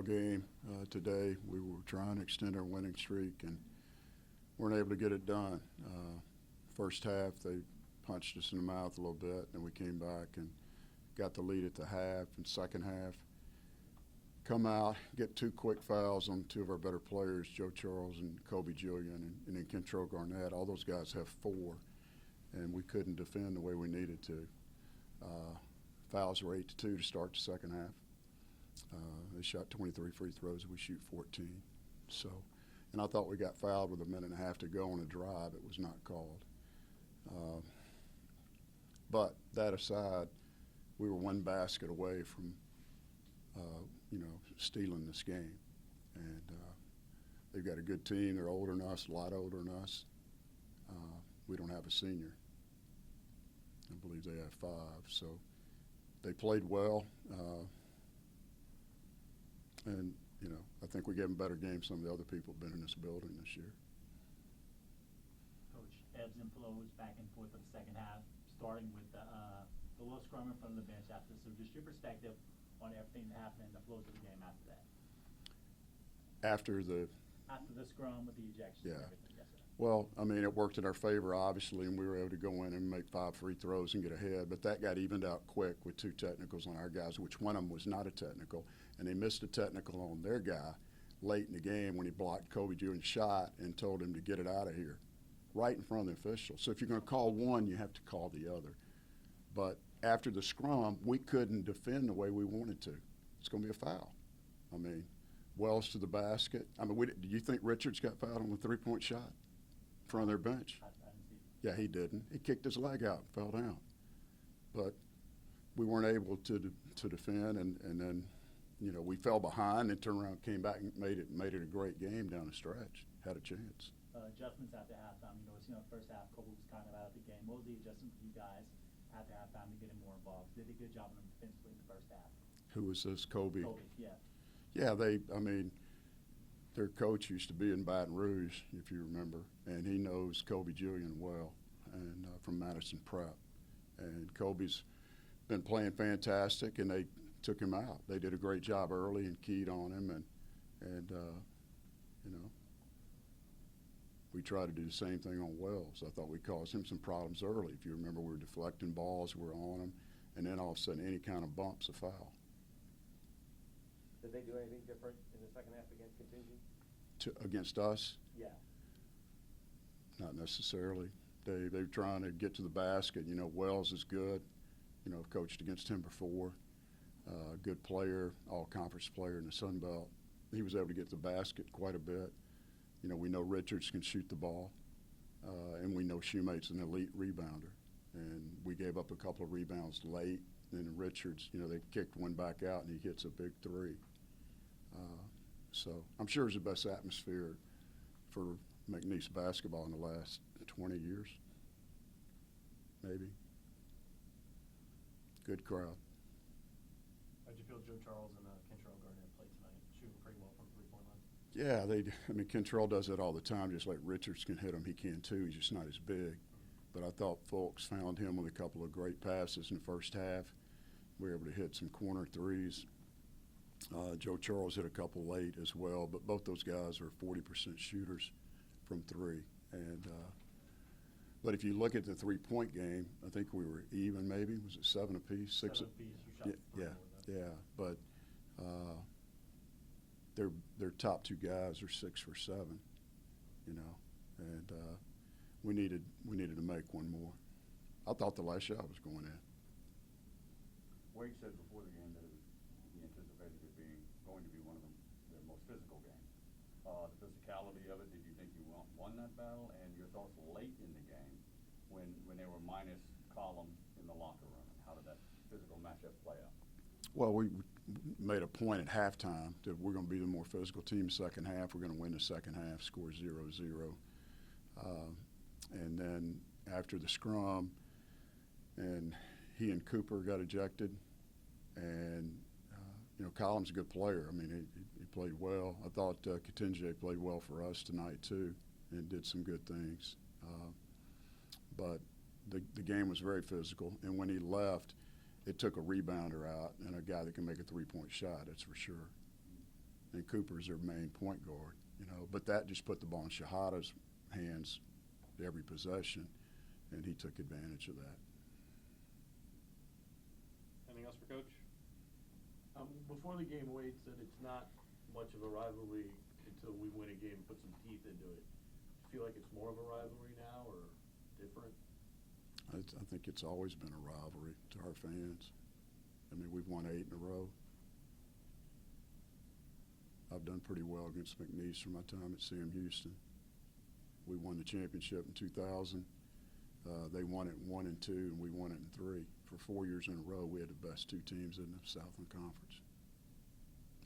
game today. We were trying to extend our winning streak and weren't able to get it done. First half, they punched us in the mouth a little bit, and we came back and got the lead at the half. And second half, come out, get two quick fouls on two of our better players, Joe Charles and Kobe Julian, and then Kentrell Garnett. All those guys have four, and we couldn't defend the way we needed to. Fouls were 8-2 to start the second half. They shot 23 free throws. We shoot 14. So, and I thought we got fouled with a minute and a half to go on a drive. It was not called. But that aside, we were one basket away from, stealing this game. And they've got a good team. They're older than us, a lot older than us. We don't have a senior. I believe they have 5. So they played well. And, I think we gave them better games than some of the other people have been in this building this year. Coach, ebbs and flows back and forth of the second half, starting with the little scrum in front of the bench after. So just your perspective on everything that happened and the flows of the game after that. After the scrum with the ejection and everything, yes, sir. Well, it worked in our favor, obviously, and we were able to go in and make 5 free throws and get ahead. But that got evened out quick with 2 technicals on our guys, which one of them was not a technical. And they missed a technical on their guy late in the game when he blocked Kobe Julian's shot and told him to get it out of here, right in front of the official. So if you're going to call one, you have to call the other. But after the scrum, we couldn't defend the way we wanted to. It's going to be a foul. Wells to the basket. Do you think Richards got fouled on the three-point shot in front of their bench? I didn't see it. Yeah, he didn't. He kicked his leg out and fell down. But we weren't able to defend, and then, we fell behind and turned around, came back and made it a great game down the stretch. Had a chance. Adjustments after halftime. First half, Kobe was kind of out of the game. What was the adjustment for you guys after halftime to get him more involved? Did a good job on him defensively in the first half. Who was this? Kobe? Kobe, yeah. Yeah, their coach used to be in Baton Rouge, if you remember, and he knows Kobe Julian well, and from Madison Prep. And Kobe's been playing fantastic, and they took him out. They did a great job early and keyed on him, and we tried to do the same thing on Wells. I thought we caused him some problems early. If you remember, we were deflecting balls, we were on him, and then all of a sudden any kind of bump's a foul. Did they do anything different in the second half against contingent? Against us? Yeah. Not necessarily. They're trying to get to the basket. Wells is good. I've coached against him before. Good player, all-conference player in the Sun Belt. He was able to get to the basket quite a bit. We know Richards can shoot the ball, and we know Shoemate's an elite rebounder. And we gave up a couple of rebounds late. And Richards, they kicked one back out, and he hits a big 3. So I'm sure it's the best atmosphere for McNeese basketball in the last 20 years, maybe. Good crowd. How'd you feel Joe Charles and Kentrell Garnett played tonight, shooting pretty well from the 3-point line? Yeah, Kentrell does it all the time, just like Richards can hit him. He can too. He's just not as big. But I thought Fulks found him with a couple of great passes in the first half. We were able to hit some corner threes. Joe Charles hit a couple late as well, but both those guys are 40% shooters from 3. But if you look at the 3-point game, I think we were even maybe. Was it 7 apiece? 6 7 apiece. You shot yeah. But their top 2 guys are 6 for 7, and we needed to make one more. I thought the last shot was going in. Wade said before the game that he anticipated it going to be one of their most physical games. The physicality of it, did you think you won that battle? And your thoughts late in the game when they were minus Collum in the locker room, and how did that physical matchup play out? Well, we made a point at halftime that we're going to be the more physical team second half. We're going to win the second half, score 0-0. And then after the scrum, and he and Cooper got ejected, and Collins a good player. He played well. I thought Katinje played well for us tonight too, and did some good things. But the game was very physical, and when he left, it took a rebounder out and a guy that can make a 3-point shot. That's for sure. Cooper's their main point guard, but that just put the ball in Shahada's hands every possession, and he took advantage of that. Anything else for Coach? Before the game, Wade said it's not much of a rivalry until we win a game and put some teeth into it. Do you feel like it's more of a rivalry now or different? I think it's always been a rivalry to our fans. I mean, we've won 8 in a row. I've done pretty well against McNeese for my time at Sam Houston. We won the championship in 2000. They won it in 1 and 2, and we won it in 3. For 4 years in a row, we had the best 2 teams in the Southland Conference.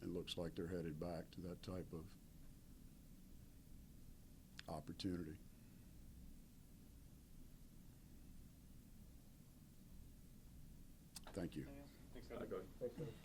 It looks like they're headed back to that type of opportunity. Thank you. Thanks, Coach. Thanks, Coach.